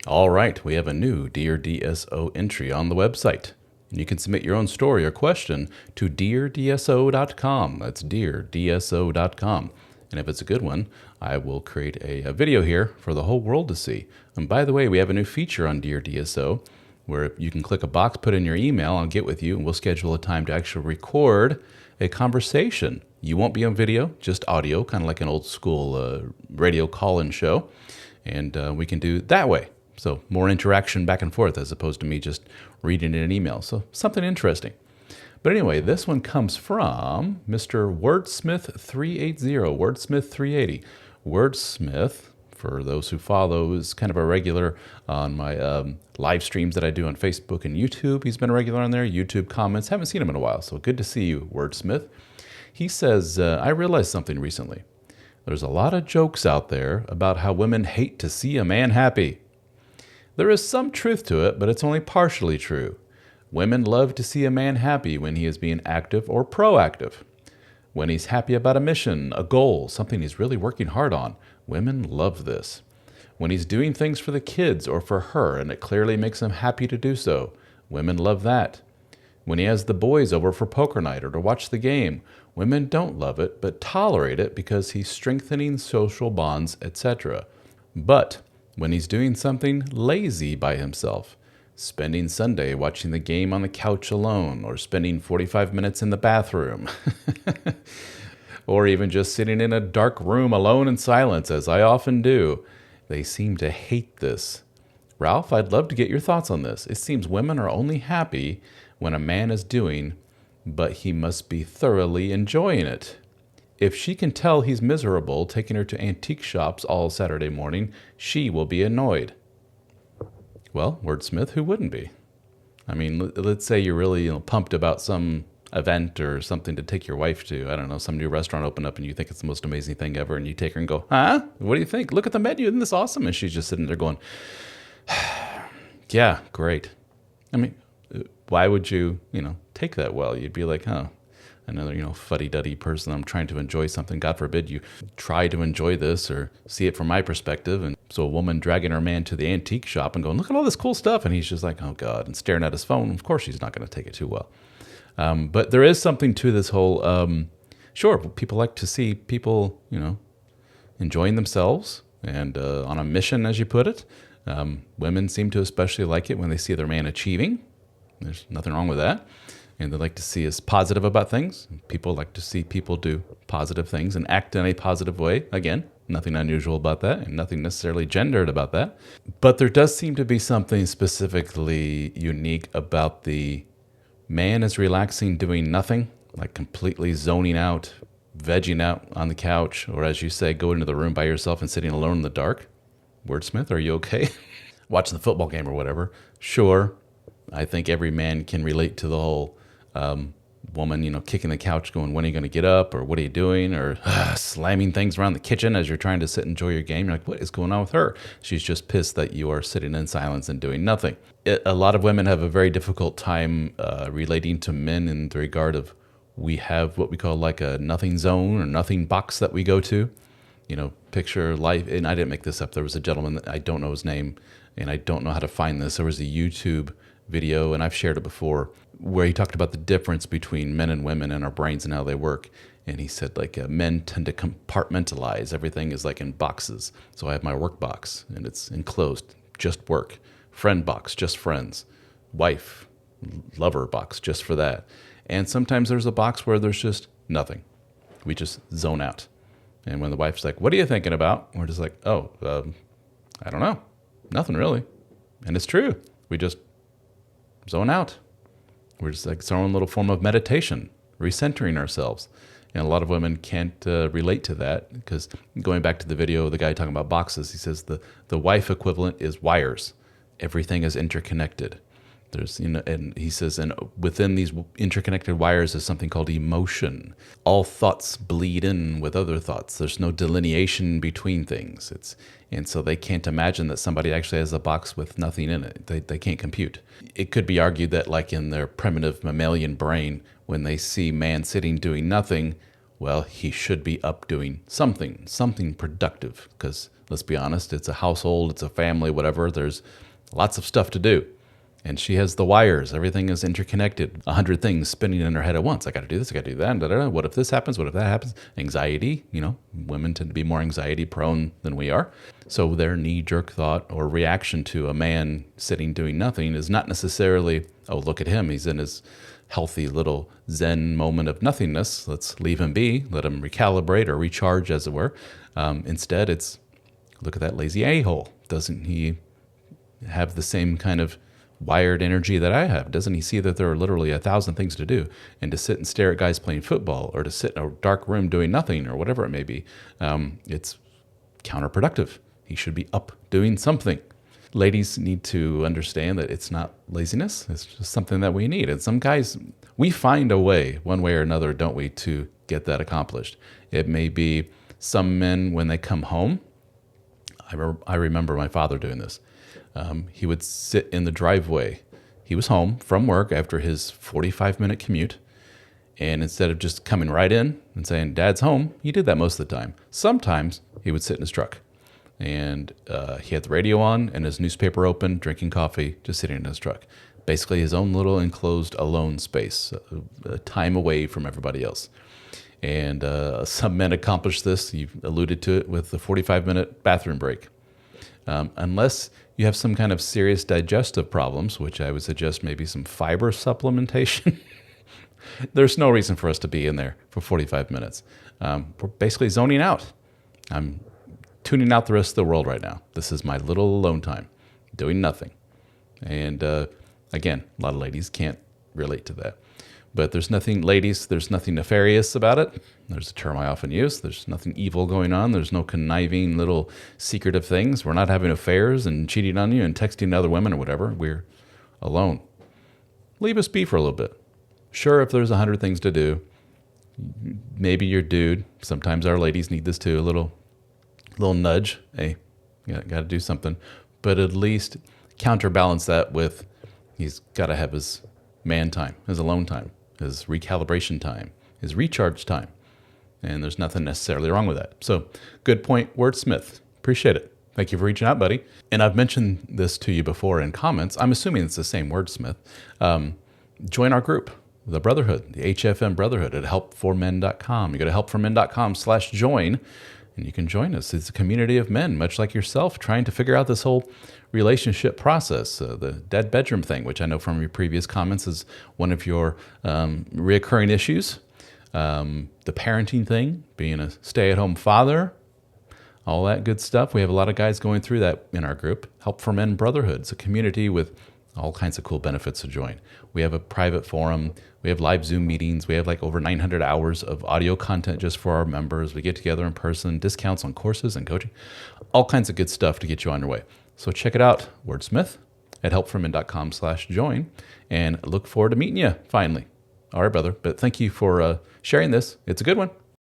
All right, we have a new Dear DSO entry on the website. And you can submit your own story or question to deardso.com. That's deardso.com. And if it's a good one, I will create a video here for the whole world to see. And by the way, we have a new feature on Dear DSO where you can click a box, put in your email, I'll get with you, and we'll schedule a time to actually record a conversation. You won't be on video, just audio, kind of like an old school radio call-in show. And we can do it that way. So more interaction back and forth as opposed to me just reading in an email. So something interesting. But anyway, this one comes from Mr. Wordsmith 380, Wordsmith 380. Wordsmith, for those who follow, is kind of a regular on my live streams that I do on Facebook and YouTube. He's been a regular on there. YouTube comments. Haven't seen him in a while, so good to see you, Wordsmith. He says, I realized something recently. There's a lot of jokes out there about how women hate to see a man happy. There is some truth to it, but it's only partially true. Women love to see a man happy when he is being active or proactive. When he's happy about a mission, a goal, something he's really working hard on, women love this. When he's doing things for the kids or for her and it clearly makes him happy to do so, women love that. When he has the boys over for poker night or to watch the game, women don't love it but tolerate it because he's strengthening social bonds, etc. But when he's doing something lazy by himself, spending Sunday watching the game on the couch alone, or spending 45 minutes in the bathroom, or even just sitting in a dark room alone in silence, as I often do, they seem to hate this. Ralph, I'd love to get your thoughts on this. It seems women are only happy when a man is doing, but he must be thoroughly enjoying it. If she can tell he's miserable taking her to antique shops all Saturday morning, she will be annoyed. Well, Wordsmith, who wouldn't be? I mean, let's say you're really pumped about some event or something to take your wife to. I don't know, some new restaurant opened up and you think it's the most amazing thing ever, and you take her and go, huh? What do you think? Look at the menu. Isn't this awesome? And she's just sitting there going, yeah, great. I mean, why would you, take that well? You'd be like, oh, another, fuddy-duddy person. I'm trying to enjoy something. God forbid you try to enjoy this or see it from my perspective. And so a woman dragging her man to the antique shop and going, look at all this cool stuff. And he's just like, oh, God, and staring at his phone. Of course, she's not going to take it too well. But there is something to this whole, sure, people like to see people, enjoying themselves and on a mission, as you put it. Women seem to especially like it when they see their man achieving. There's nothing wrong with that. And they like to see us positive about things. People like to see people do positive things and act in a positive way. Again, nothing unusual about that and nothing necessarily gendered about that. But there does seem to be something specifically unique about the man is relaxing doing nothing, like completely zoning out, vegging out on the couch, or as you say, go into the room by yourself and sitting alone in the dark. Wordsmith, are you okay? Watching the football game or whatever. Sure, I think every man can relate to the whole woman, kicking the couch going, when are you going to get up? Or what are you doing? Or slamming things around the kitchen as you're trying to sit and enjoy your game. You're like, what is going on with her? She's just pissed that you are sitting in silence and doing nothing. A lot of women have a very difficult time relating to men in the regard of we have what we call like a nothing zone or nothing box that we go to. Picture life. And I didn't make this up. There was a gentleman that I don't know his name and I don't know how to find this. There was a YouTube video, and I've shared it before, where he talked about the difference between men and women and our brains and how they work. And he said, men tend to compartmentalize. Everything is like in boxes. So I have my work box, and it's enclosed, just work. Friend box, just friends. Wife, lover box, just for that. And sometimes there's a box where there's just nothing. We just zone out. And when the wife's like, what are you thinking about? We're just like, I don't know. Nothing really. And it's true. We just zone out. We're just like, it's our own little form of meditation, recentering ourselves. And a lot of women can't relate to that because going back to the video of the guy talking about boxes, he says the wife equivalent is wires. Everything is interconnected. There's, and he says, and within these interconnected wires is something called emotion. All thoughts bleed in with other thoughts. There's no delineation between things. And so they can't imagine that somebody actually has a box with nothing in it. They can't compute. It could be argued that like in their primitive mammalian brain, when they see man sitting doing nothing, well, he should be up doing something productive, because Let's be honest. It's a household, it's a family, whatever. There's lots of stuff to do. And she has the wires. Everything is interconnected. 100 things spinning in her head at once. I got to do this. I got to do that. Da, da, da. What if this happens? What if that happens? Anxiety. Women tend to be more anxiety prone than we are. So their knee-jerk thought or reaction to a man sitting doing nothing is not necessarily, oh, look at him. He's in his healthy little Zen moment of nothingness. Let's leave him be. Let him recalibrate or recharge, as it were. Instead, it's, look at that lazy a-hole. Doesn't he have the same kind of wired energy that I have? Doesn't he see that there are literally 1,000 things to do? And to sit and stare at guys playing football, or to sit in a dark room doing nothing, or whatever it may be, it's counterproductive. He should be up doing something. Ladies need to understand that it's not laziness. It's just something that we need. And some guys, we find a way, one way or another, don't we, to get that accomplished. It may be some men, when they come home, I remember my father doing this. He would sit in the driveway. He was home from work after his 45-minute commute. And instead of just coming right in and saying, Dad's home, he did that most of the time. Sometimes he would sit in his truck. And he had the radio on and his newspaper open, drinking coffee, just sitting in his truck. Basically his own little enclosed alone space, a time away from everybody else. And some men accomplish this. You've alluded to it with the 45-minute bathroom break. Unless you have some kind of serious digestive problems, which I would suggest maybe some fiber supplementation, there's no reason for us to be in there for 45 minutes. We're basically zoning out. I'm tuning out the rest of the world right now. This is my little alone time, doing nothing. And again, a lot of ladies can't relate to that. But there's nothing, ladies, there's nothing nefarious about it. There's a term I often use. There's nothing evil going on. There's no conniving little secretive things. We're not having affairs and cheating on you and texting other women or whatever. We're alone. Leave us be for a little bit. Sure, if there's 100 things to do, maybe your dude, sometimes our ladies need this too, a little nudge. Hey, got to do something. But at least counterbalance that with he's got to have his man time, his alone time, his recalibration time, his recharge time. And there's nothing necessarily wrong with that. So good point, Wordsmith. Appreciate it. Thank you for reaching out, buddy. And I've mentioned this to you before in comments. I'm assuming it's the same Wordsmith. Join our group, the Brotherhood, the HFM Brotherhood at helpformen.com. You go to helpformen.com/join, and you can join us. It's a community of men, much like yourself, trying to figure out this whole relationship process, the dead bedroom thing, which I know from your previous comments is one of your reoccurring issues. The parenting thing, being a stay-at-home father, all that good stuff. We have a lot of guys going through that in our group. Help for Men Brotherhood. It's a community with all kinds of cool benefits to join. We have a private forum. We have live Zoom meetings. We have like over 900 hours of audio content just for our members. We get together in person, discounts on courses and coaching, all kinds of good stuff to get you on your way. So check it out, Wordsmith, at helpformen.com/join, and look forward to meeting you finally. All right, brother. But thank you for sharing this. It's a good one.